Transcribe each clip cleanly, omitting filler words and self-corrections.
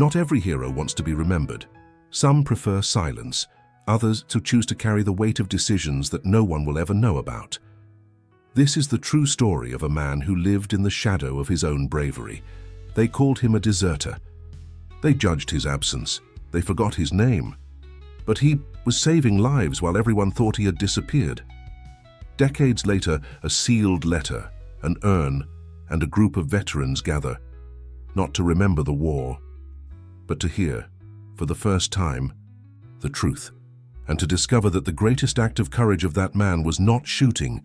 Not every hero wants to be remembered. Some prefer silence, others to choose to carry the weight of decisions that no one will ever know about. This is the true story of a man who lived in the shadow of his own bravery. They called him a deserter. They judged his absence. They forgot his name. But he was saving lives while everyone thought he had disappeared. Decades later, a sealed letter, an urn, and a group of veterans gather, not to remember the war, but to hear, for the first time, the truth, and to discover that the greatest act of courage of that man was not shooting,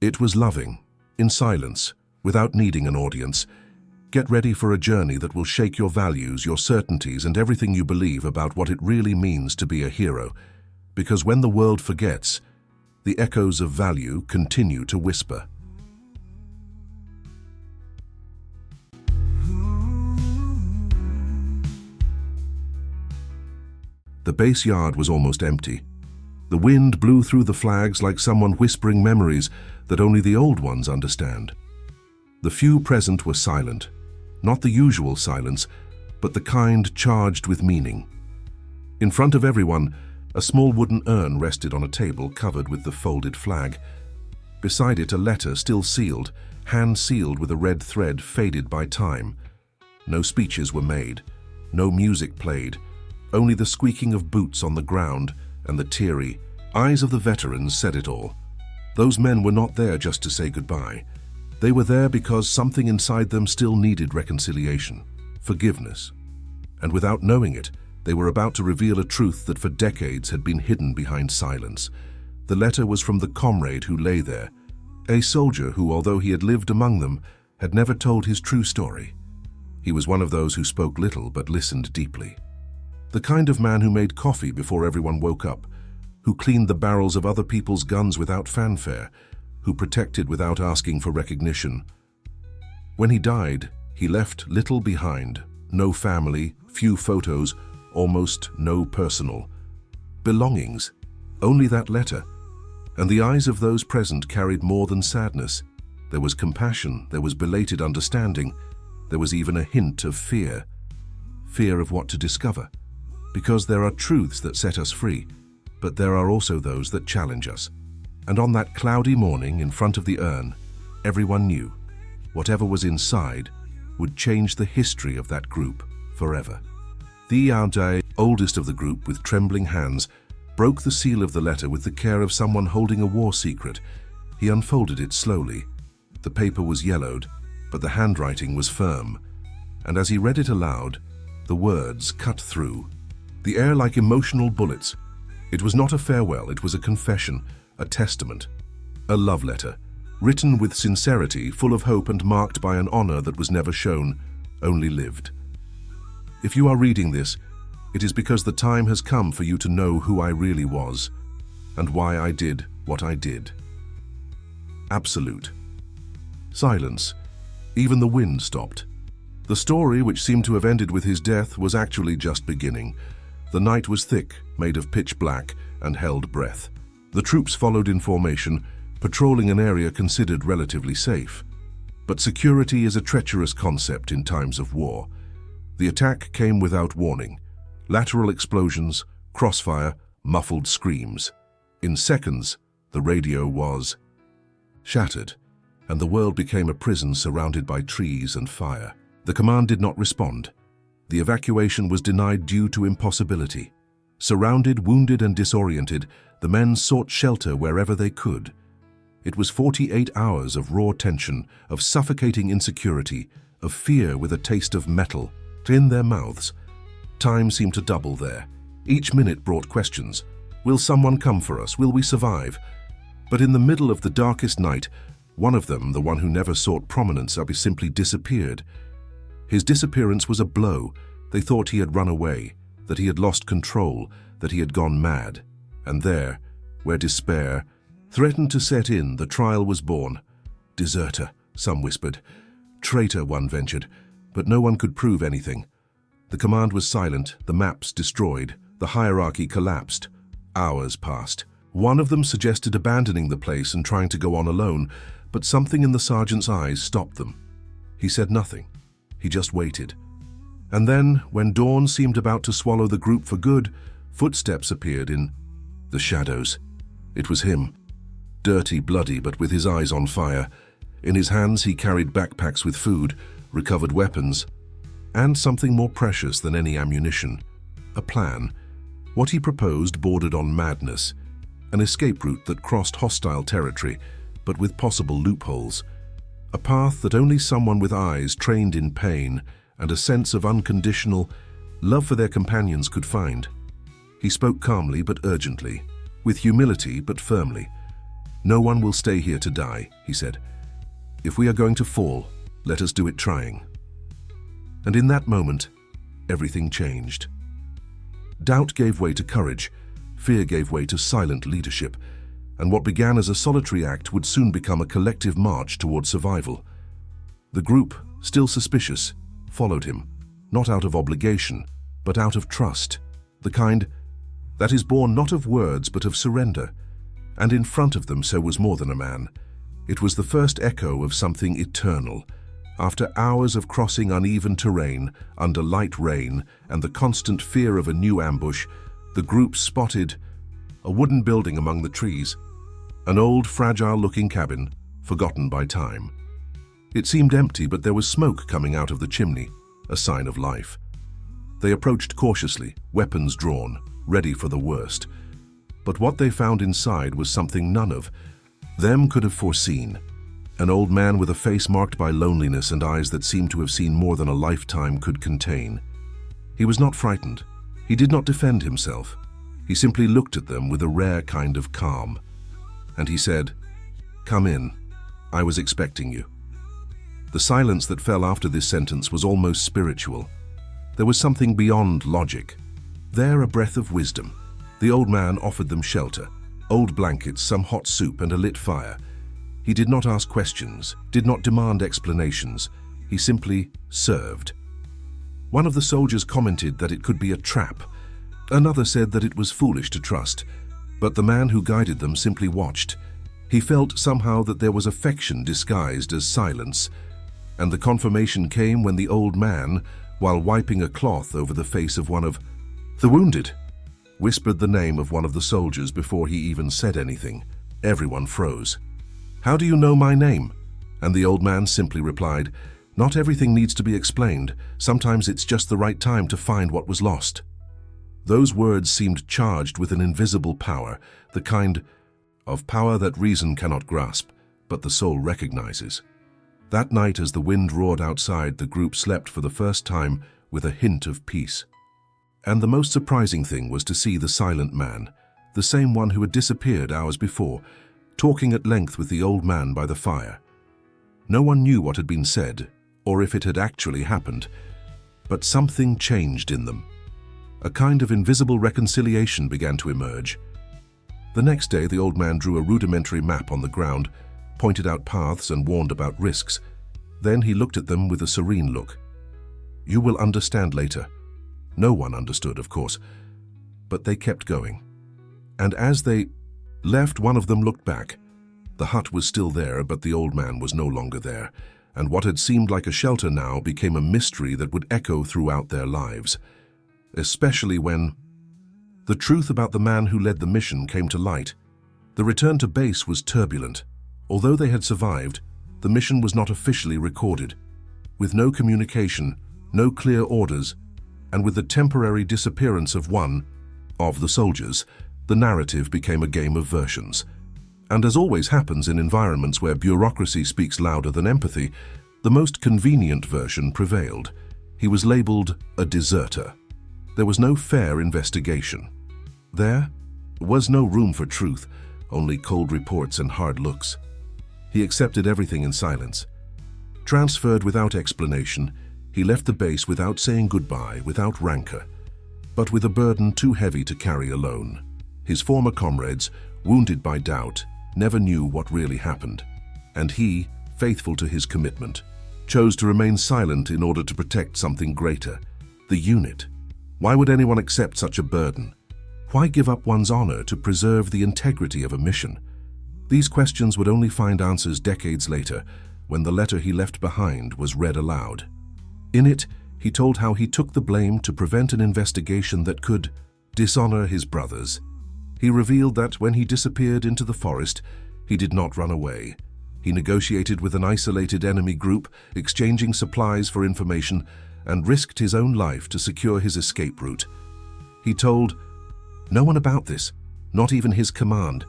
it was loving, in silence, without needing an audience. Get ready for a journey that will shake your values, your certainties, and everything you believe about what it really means to be a hero, because when the world forgets, the echoes of value continue to whisper. The base yard was almost empty. The wind blew through the flags like someone whispering memories that only the old ones understand. The few present were silent, not the usual silence, but the kind charged with meaning. In front of everyone, a small wooden urn rested on a table covered with the folded flag. Beside it, a letter still sealed, hand-sealed with a red thread faded by time. No speeches were made, no music played, only the squeaking of boots on the ground and the teary eyes of the veterans said it all. Those men were not there just to say goodbye. They were there because something inside them still needed reconciliation, forgiveness. And without knowing it, they were about to reveal a truth that for decades had been hidden behind silence. The letter was from the comrade who lay there, a soldier who, although he had lived among them, had never told his true story. He was one of those who spoke little but listened deeply. The kind of man who made coffee before everyone woke up, who cleaned the barrels of other people's guns without fanfare, who protected without asking for recognition. When he died, he left little behind, no family, few photos, almost no personal belongings, only that letter. And the eyes of those present carried more than sadness. There was compassion, there was belated understanding, there was even a hint of fear. Fear of what to discover. Because there are truths that set us free, but there are also those that challenge us. And on that cloudy morning in front of the urn, everyone knew whatever was inside would change the history of that group forever. The Yaodai, oldest of the group with trembling hands, broke the seal of the letter with the care of someone holding a war secret. He unfolded it slowly. The paper was yellowed, but the handwriting was firm. And as he read it aloud, the words cut through the air like emotional bullets. It was not a farewell, it was a confession, a testament, a love letter, written with sincerity, full of hope and marked by an honor that was never shown, only lived. If you are reading this, it is because the time has come for you to know who I really was and why I did what I did. Absolute. Silence. Even the wind stopped. The story, which seemed to have ended with his death, was actually just beginning. The night was thick, made of pitch black, and held breath. The troops followed in formation, patrolling an area considered relatively safe. But security is a treacherous concept in times of war. The attack came without warning. Lateral explosions, crossfire, muffled screams. In seconds, the radio was shattered, and the world became a prison surrounded by trees and fire. The command did not respond. The evacuation was denied due to impossibility. Surrounded, wounded, and disoriented, the men sought shelter wherever they could. It was 48 hours of raw tension, of suffocating insecurity, of fear with a taste of metal in their mouths. Time seemed to double there. Each minute brought questions. Will someone come for us? Will we survive? But in the middle of the darkest night, one of them, the one who never sought prominence, simply disappeared. His disappearance was a blow. They thought he had run away, that he had lost control, that he had gone mad. And there, where despair threatened to set in, the trial was born. Deserter, some whispered. Traitor, one ventured, but no one could prove anything. The command was silent, the maps destroyed, the hierarchy collapsed. Hours passed. One of them suggested abandoning the place and trying to go on alone, but something in the sergeant's eyes stopped them. He said nothing. He just waited. And then, when dawn seemed about to swallow the group for good, footsteps appeared in the shadows. It was him. Dirty, bloody, but with his eyes on fire. In his hands he carried backpacks with food, recovered weapons, and something more precious than any ammunition. A plan. What he proposed bordered on madness. An escape route that crossed hostile territory, but with possible loopholes. A path that only someone with eyes trained in pain and a sense of unconditional love for their companions could find. He spoke calmly but urgently, with humility but firmly. "No one will stay here to die," he said. "If we are going to fall, let us do it trying." And in that moment, everything changed. Doubt gave way to courage, fear gave way to silent leadership, and what began as a solitary act would soon become a collective march toward survival. The group, still suspicious, followed him, not out of obligation, but out of trust, the kind that is born not of words but of surrender. And in front of them so was more than a man. It was the first echo of something eternal. After hours of crossing uneven terrain, under light rain, and the constant fear of a new ambush, the group spotted a wooden building among the trees, an old, fragile-looking cabin, forgotten by time. It seemed empty, but there was smoke coming out of the chimney, a sign of life. They approached cautiously, weapons drawn, ready for the worst. But what they found inside was something none of them could have foreseen. An old man with a face marked by loneliness and eyes that seemed to have seen more than a lifetime could contain. He was not frightened. He did not defend himself. He simply looked at them with a rare kind of calm. And he said, "Come in. I was expecting you." The silence that fell after this sentence was almost spiritual. There was something beyond logic. There, a breath of wisdom. The old man offered them shelter, old blankets, some hot soup, and a lit fire. He did not ask questions, did not demand explanations. He simply served. One of the soldiers commented that it could be a trap. Another said that it was foolish to trust. But the man who guided them simply watched. He felt somehow that there was affection disguised as silence. And the confirmation came when the old man, while wiping a cloth over the face of one of the wounded, whispered the name of one of the soldiers before he even said anything. Everyone froze. "How do you know my name?" And the old man simply replied, "Not everything needs to be explained. Sometimes it's just the right time to find what was lost." Those words seemed charged with an invisible power, the kind of power that reason cannot grasp, but the soul recognizes. That night, as the wind roared outside, the group slept for the first time with a hint of peace. And the most surprising thing was to see the silent man, the same one who had disappeared hours before, talking at length with the old man by the fire. No one knew what had been said, or if it had actually happened, but something changed in them. A kind of invisible reconciliation began to emerge. The next day, the old man drew a rudimentary map on the ground, pointed out paths and warned about risks. Then he looked at them with a serene look. "You will understand later." No one understood, of course, but they kept going. And as they left, one of them looked back. The hut was still there, but the old man was no longer there, and what had seemed like a shelter now became a mystery that would echo throughout their lives, especially when the truth about the man who led the mission came to light. The return to base was turbulent. Although they had survived, the mission was not officially recorded. With no communication, no clear orders, and with the temporary disappearance of one of the soldiers, the narrative became a game of versions. And as always happens in environments where bureaucracy speaks louder than empathy, the most convenient version prevailed. He was labeled a deserter. There was no fair investigation. There was no room for truth, only cold reports and hard looks. He accepted everything in silence. Transferred without explanation, he left the base without saying goodbye, without rancor, but with a burden too heavy to carry alone. His former comrades, wounded by doubt, never knew what really happened, and he, faithful to his commitment, chose to remain silent in order to protect something greater, the unit. Why would anyone accept such a burden? Why give up one's honor to preserve the integrity of a mission? These questions would only find answers decades later, when the letter he left behind was read aloud. In it, He told how he took the blame to prevent an investigation that could dishonor his brothers. He revealed that when he disappeared into the forest, he did not run away. He negotiated with an isolated enemy group, exchanging supplies for information, and risked his own life to secure his escape route. He told no one about this, not even his command,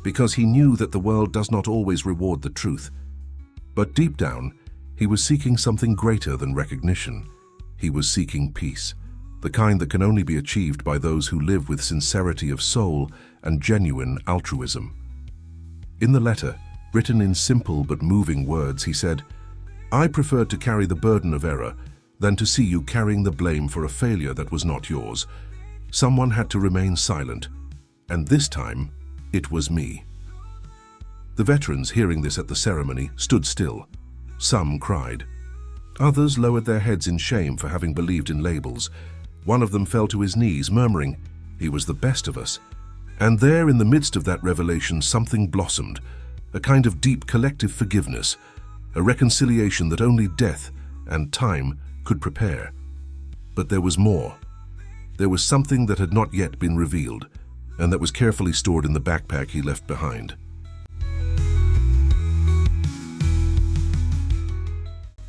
because he knew that the world does not always reward the truth. But deep down, he was seeking something greater than recognition. He was seeking peace, the kind that can only be achieved by those who live with sincerity of soul and genuine altruism. In the letter, written in simple but moving words, he said, "I preferred to carry the burden of error than to see you carrying the blame for a failure that was not yours. Someone had to remain silent, and this time, it was me." The veterans, hearing this at the ceremony, stood still. Some cried. Others lowered their heads in shame for having believed in labels. One of them fell to his knees, murmuring, "He was the best of us." And there, in the midst of that revelation, something blossomed, a kind of deep collective forgiveness, a reconciliation that only death and time could prepare. But there was more. There was something that had not yet been revealed, and that was carefully stored in the backpack he left behind.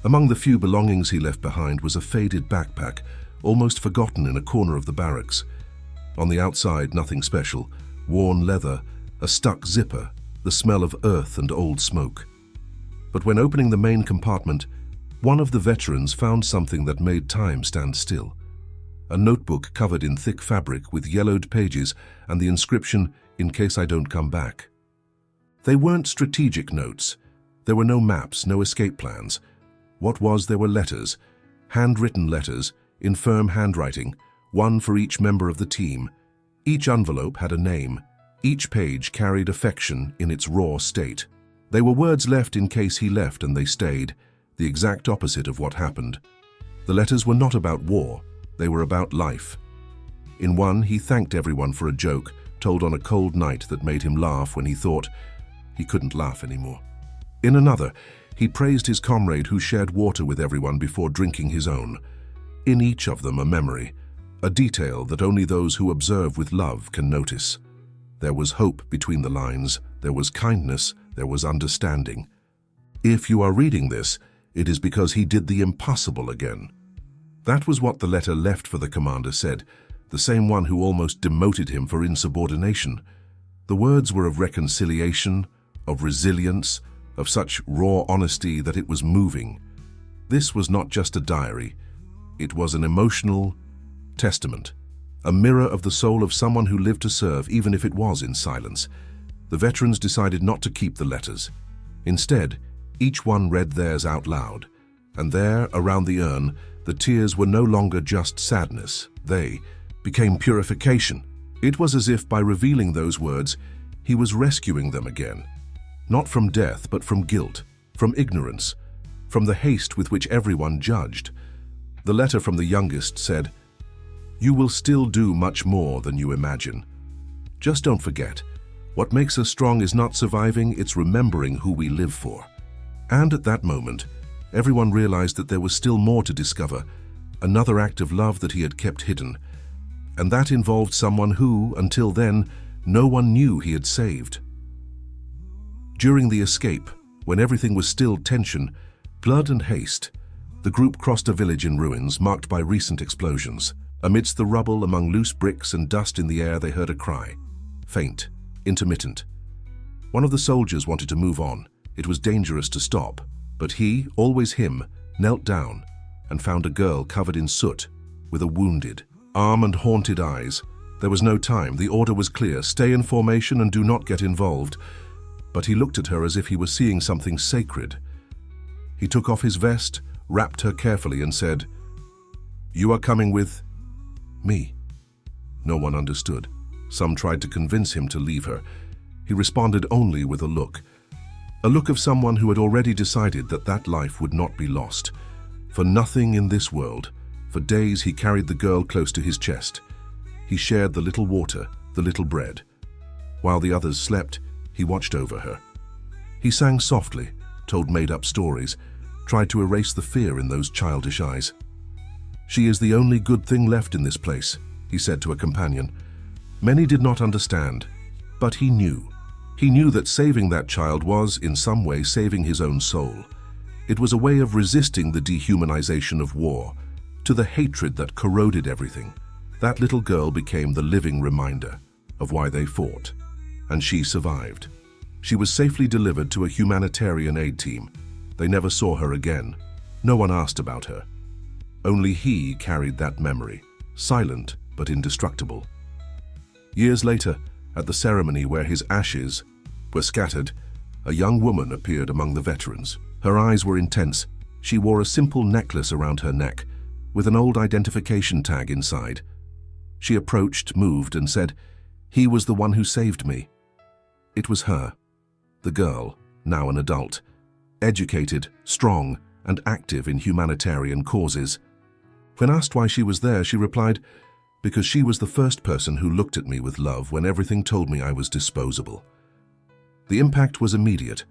Among the few belongings he left behind was a faded backpack, almost forgotten in a corner of the barracks. On the outside, nothing special: worn leather, a stuck zipper, the smell of earth and old smoke. But when opening the main compartment, one of the veterans found something that made time stand still. A notebook covered in thick fabric with yellowed pages and the inscription, "In case I don't come back." They weren't strategic notes. There were no maps, no escape plans. What was, there were letters, handwritten letters, in firm handwriting, one for each member of the team. Each envelope had a name. Each page carried affection in its raw state. They were words left in case he left and they stayed, the exact opposite of what happened. The letters were not about war, they were about life. In one, he thanked everyone for a joke told on a cold night that made him laugh when he thought he couldn't laugh anymore. In another, he praised his comrade who shared water with everyone before drinking his own. In each of them a memory, a detail that only those who observe with love can notice. There was hope between the lines, there was kindness, there was understanding. If you are reading this, it is because he did the impossible again. That was what the letter left for the commander said, the same one who almost demoted him for insubordination. The words were of reconciliation, of resilience, of such raw honesty that it was moving. This was not just a diary. It was an emotional testament, a mirror of the soul of someone who lived to serve, even if it was in silence. The veterans decided not to keep the letters. Instead, each one read theirs out loud, and there, around the urn, the tears were no longer just sadness. They became purification. It was as if by revealing those words, he was rescuing them again. Not from death, but from guilt, from ignorance, from the haste with which everyone judged. The letter from the youngest said, "You will still do much more than you imagine. Just don't forget, what makes us strong is not surviving, it's remembering who we live for." And at that moment, everyone realized that there was still more to discover, another act of love that he had kept hidden. And that involved someone who, until then, no one knew he had saved. During the escape, when everything was still tension, blood and haste, the group crossed a village in ruins marked by recent explosions. Amidst the rubble, among loose bricks and dust in the air, they heard a cry. Faint, intermittent. One of the soldiers wanted to move on. It was dangerous to stop, but he, always him, knelt down and found a girl covered in soot, with a wounded arm and haunted eyes. There was no time. The order was clear: stay in formation and do not get involved. But he looked at her as if he was seeing something sacred. He took off his vest, wrapped her carefully, and said, "You are coming with me." No one understood. Some tried to convince him to leave her. He responded only with a look of someone who had already decided that that life would not be lost. For nothing in this world. For days he carried the girl close to his chest. He shared the little water, the little bread. While the others slept, he watched over her. He sang softly, told made-up stories, tried to erase the fear in those childish eyes. "She is the only good thing left in this place," he said to a companion. Many did not understand, but he knew. He knew that saving that child was, in some way, saving his own soul. It was a way of resisting the dehumanization of war, to the hatred that corroded everything. That little girl became the living reminder of why they fought. And she survived. She was safely delivered to a humanitarian aid team. They never saw her again. No one asked about her. Only he carried that memory, silent but indestructible. Years later, at the ceremony where his ashes were scattered, a young woman appeared among the veterans. Her eyes were intense. She wore a simple necklace around her neck, with an old identification tag inside. She approached, moved, and said, "He was the one who saved me." It was her, the girl, now an adult, educated, strong, and active in humanitarian causes. When asked why she was there, she replied, "Because she was the first person who looked at me with love when everything told me I was disposable." The impact was immediate.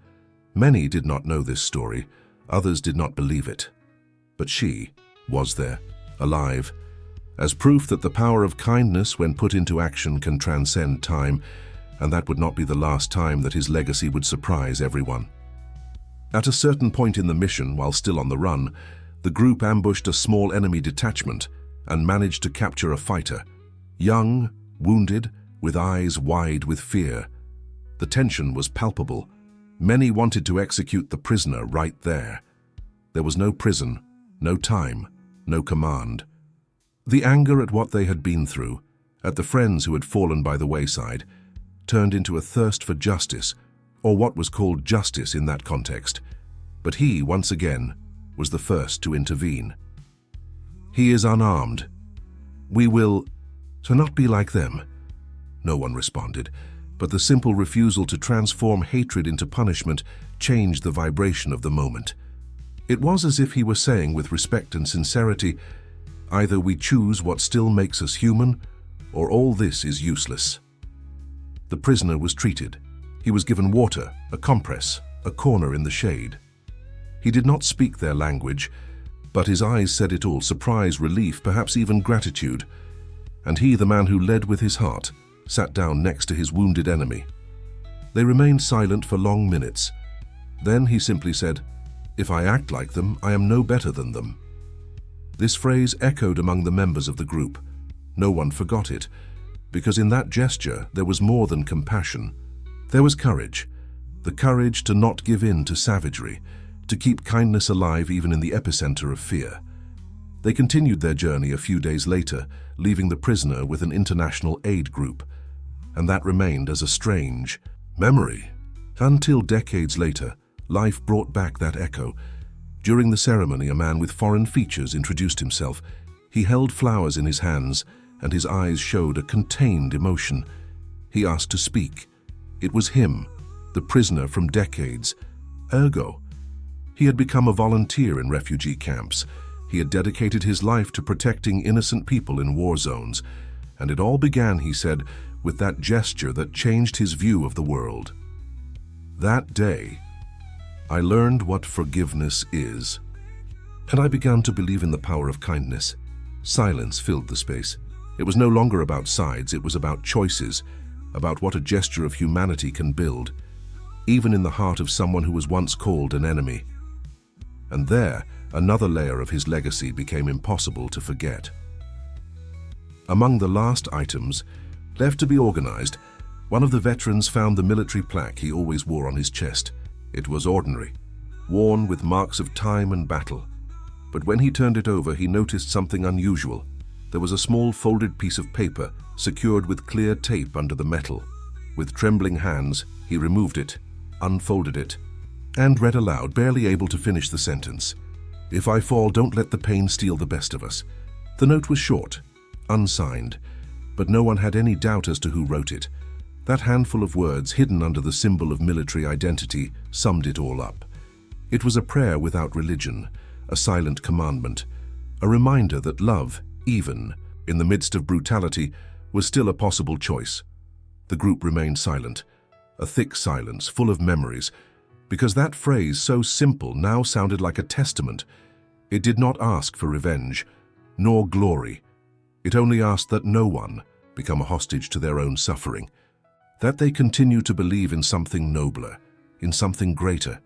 Many did not know this story, others did not believe it. But she was there, alive, as proof that the power of kindness when put into action can transcend time, and that would not be the last time that his legacy would surprise everyone. At a certain point in the mission, while still on the run, the group ambushed a small enemy detachment and managed to capture a fighter, young, wounded, with eyes wide with fear. The tension was palpable. Many wanted to execute the prisoner right there. There was no prison, no time, no command. The anger at what they had been through, at the friends who had fallen by the wayside, turned into a thirst for justice, or what was called justice in that context. But he, once again, was the first to intervene. "He is unarmed. We will not be like them." No one responded, but the simple refusal to transform hatred into punishment changed the vibration of the moment. It was as if he were saying with respect and sincerity, "Either we choose what still makes us human, or all this is useless." The prisoner was treated. He was given water, a compress, a corner in the shade. He did not speak their language, but his eyes said it all: surprise, relief, perhaps even gratitude. And he, the man who led with his heart, sat down next to his wounded enemy. They remained silent for long minutes. Then he simply said, "If I act like them, I am no better than them." This phrase echoed among the members of the group. No one forgot it, because in that gesture there was more than compassion. There was courage, the courage to not give in to savagery, to keep kindness alive even in the epicenter of fear. They continued their journey a few days later, leaving the prisoner with an international aid group, and that remained as a strange memory. Until decades later, life brought back that echo. During the ceremony, a man with foreign features introduced himself. He held flowers in his hands, and his eyes showed a contained emotion. He asked to speak. It was him, the prisoner from decades. Ergo, he had become a volunteer in refugee camps. He had dedicated his life to protecting innocent people in war zones. And it all began, he said, with that gesture that changed his view of the world. That day, I learned what forgiveness is, and I began to believe in the power of kindness. Silence filled the space. It was no longer about sides, it was about choices, about what a gesture of humanity can build, even in the heart of someone who was once called an enemy. And there, another layer of his legacy became impossible to forget. Among the last items, left to be organized, one of the veterans found the military plaque he always wore on his chest. It was ordinary, worn with marks of time and battle. But when he turned it over, he noticed something unusual. There was a small folded piece of paper secured with clear tape under the metal. With trembling hands, he removed it, unfolded it, and read aloud, barely able to finish the sentence. "If I fall, don't let the pain steal the best of us." The note was short, unsigned, but no one had any doubt as to who wrote it. That handful of words, hidden under the symbol of military identity, summed it all up. It was a prayer without religion, a silent commandment, a reminder that love, even in the midst of brutality, was still a possible choice. The group remained silent, a thick silence full of memories, because that phrase, so simple, now sounded like a testament. It did not ask for revenge, nor glory. It only asked that no one become a hostage to their own suffering, that they continue to believe in something nobler, in something greater.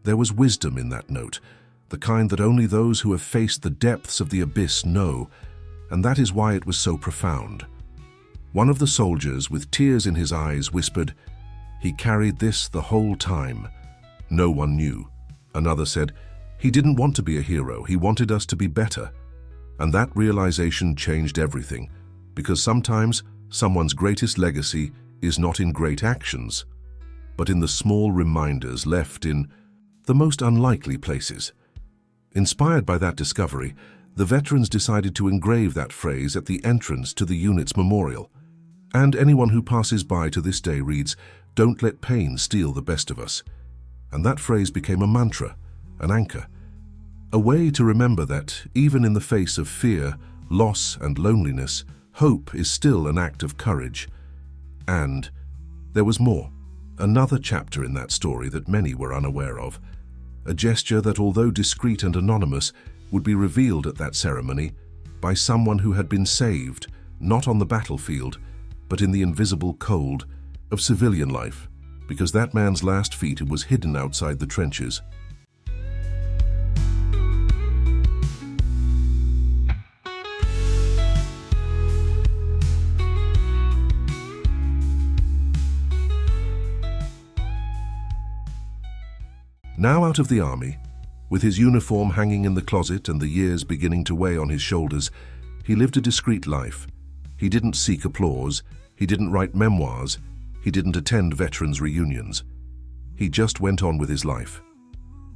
There was wisdom in that note, the kind that only those who have faced the depths of the abyss know, and that is why it was so profound. One of the soldiers, with tears in his eyes, whispered, "He carried this the whole time. No one knew." Another said, "He didn't want to be a hero, he wanted us to be better." And that realization changed everything, because sometimes someone's greatest legacy is not in great actions, but in the small reminders left in the most unlikely places. Inspired by that discovery, the veterans decided to engrave that phrase at the entrance to the unit's memorial. And anyone who passes by to this day reads, "Don't let pain steal the best of us." And that phrase became a mantra, an anchor, a way to remember that even in the face of fear, loss, and loneliness, hope is still an act of courage. And there was more, another chapter in that story that many were unaware of, a gesture that, although discreet and anonymous, would be revealed at that ceremony by someone who had been saved, not on the battlefield, but in the invisible cold of civilian life, because that man's last feat was hidden outside the trenches. Now out of the army, with his uniform hanging in the closet and the years beginning to weigh on his shoulders, he lived a discreet life. He didn't seek applause, he didn't write memoirs, he didn't attend veterans' reunions. He just went on with his life.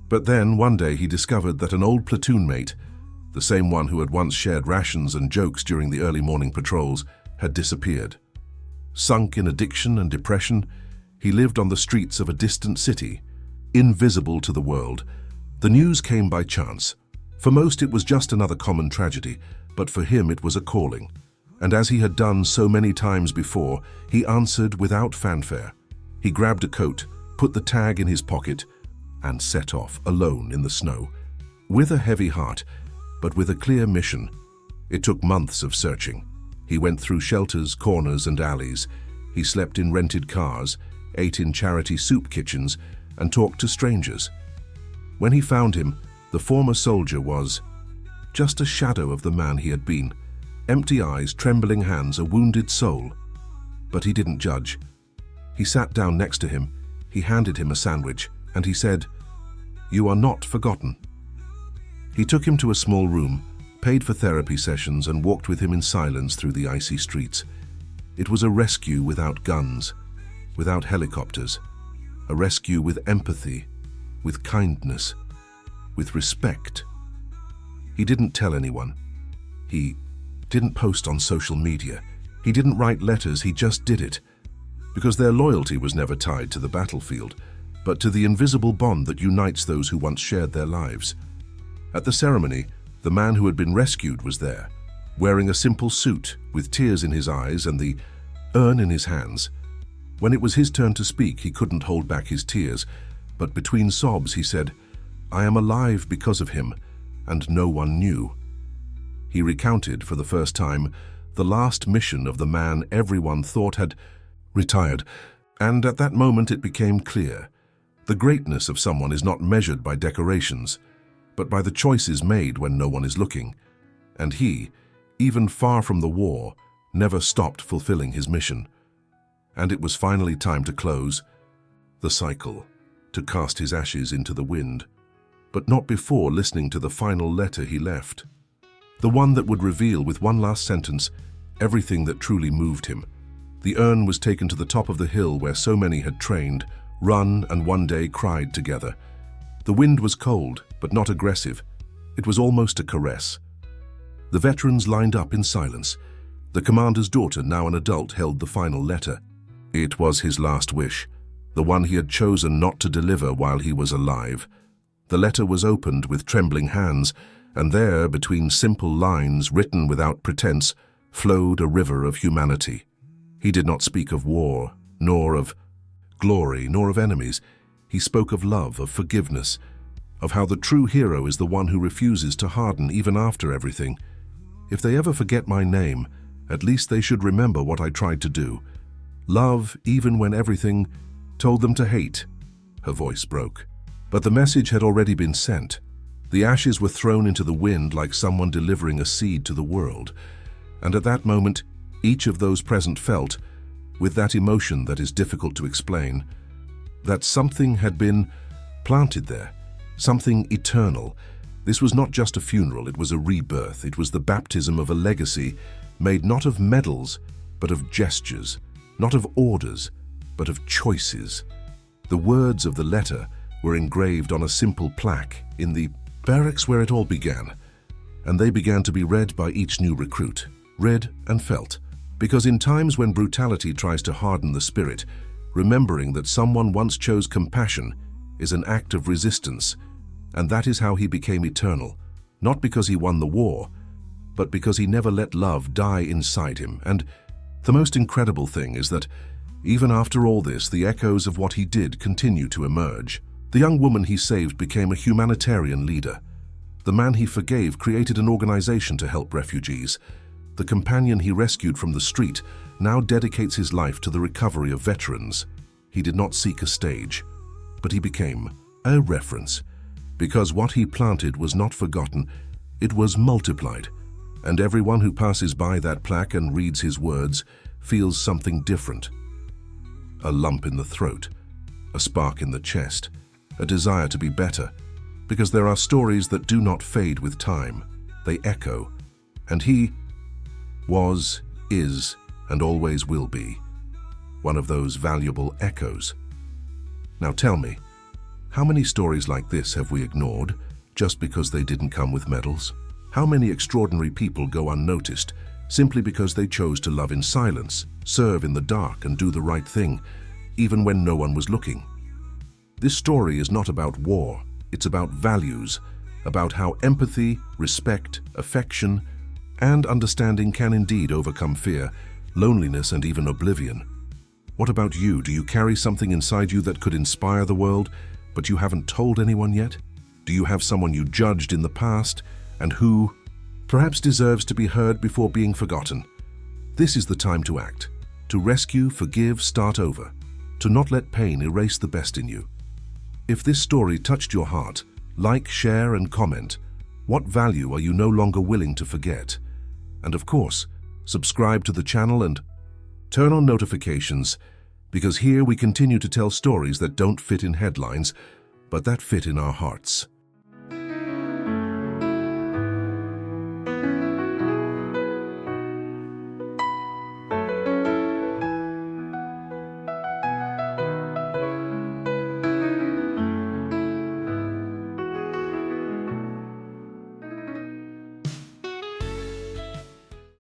But then, one day, he discovered that an old platoon mate, the same one who had once shared rations and jokes during the early morning patrols, had disappeared. Sunk in addiction and depression, he lived on the streets of a distant city, invisible to the world. The news came by chance. For most, it was just another common tragedy, but for him it was a calling. And as he had done so many times before, he answered without fanfare. He grabbed a coat, put the tag in his pocket, and set off alone in the snow, with a heavy heart, but with a clear mission. It took months of searching. He went through shelters, corners, and alleys. He slept in rented cars, ate in charity soup kitchens, and talked to strangers. When he found him, the former soldier was just a shadow of the man he had been. Empty eyes, trembling hands, a wounded soul. But he didn't judge. He sat down next to him, he handed him a sandwich, and he said, "You are not forgotten." He took him to a small room, paid for therapy sessions, and walked with him in silence through the icy streets. It was a rescue without guns, without helicopters, a rescue with empathy, with kindness, with respect. He didn't tell anyone. He didn't post on social media. He didn't write letters, he just did it. Because their loyalty was never tied to the battlefield, but to the invisible bond that unites those who once shared their lives. At the ceremony, the man who had been rescued was there, wearing a simple suit, with tears in his eyes and the urn in his hands. When it was his turn to speak, he couldn't hold back his tears, but between sobs he said, "I am alive because of him, and no one knew." He recounted, for the first time, the last mission of the man everyone thought had retired, and at that moment it became clear. The greatness of someone is not measured by decorations, but by the choices made when no one is looking. And he, even far from the war, never stopped fulfilling his mission. And it was finally time to close the cycle, to cast his ashes into the wind, but not before listening to the final letter he left. The one that would reveal with one last sentence everything that truly moved him. The urn was taken to the top of the hill where so many had trained, run, and one day cried together. The wind was cold, but not aggressive. It was almost a caress. The veterans lined up in silence. The commander's daughter, now an adult, held the final letter. It was his last wish, the one he had chosen not to deliver while he was alive. The letter was opened with trembling hands, and there, between simple lines written without pretense, flowed a river of humanity. He did not speak of war, nor of glory, nor of enemies. He spoke of love, of forgiveness, of how the true hero is the one who refuses to harden even after everything. If they ever forget my name, at least they should remember what I tried to do. Love, even when everything told them to hate." Her voice broke. But the message had already been sent. The ashes were thrown into the wind like someone delivering a seed to the world. And at that moment, each of those present felt, with that emotion that is difficult to explain, that something had been planted there, something eternal. This was not just a funeral, it was a rebirth. It was the baptism of a legacy made not of medals, but of gestures, not of orders, but of choices. The words of the letter were engraved on a simple plaque in the barracks where it all began, and they began to be read by each new recruit, read and felt. Because in times when brutality tries to harden the spirit, remembering that someone once chose compassion is an act of resistance, and that is how he became eternal, not because he won the war, but because he never let love die inside him. And the most incredible thing is that even after all this, the echoes of what he did continue to emerge. The young woman he saved became a humanitarian leader. The man he forgave created an organization to help refugees. The companion he rescued from the street now dedicates his life to the recovery of veterans. He did not seek a stage, but he became a reference. Because what he planted was not forgotten, it was multiplied. And everyone who passes by that plaque and reads his words feels something different. A lump in the throat, a spark in the chest, a desire to be better. Because there are stories that do not fade with time. They echo. And he was, is, and always will be one of those valuable echoes. Now tell me, how many stories like this have we ignored just because they didn't come with medals? How many extraordinary people go unnoticed simply because they chose to love in silence, serve in the dark, and do the right thing, even when no one was looking? This story is not about war, it's about values, about how empathy, respect, affection, and understanding can indeed overcome fear, loneliness, and even oblivion. What about you? Do you carry something inside you that could inspire the world, but you haven't told anyone yet? Do you have someone you judged in the past, and who perhaps deserves to be heard before being forgotten? This is the time to act, to rescue, forgive, start over, to not let pain erase the best in you. If this story touched your heart, like, share, and comment. What value are you no longer willing to forget? And of course, subscribe to the channel and turn on notifications, because here we continue to tell stories that don't fit in headlines, but that fit in our hearts.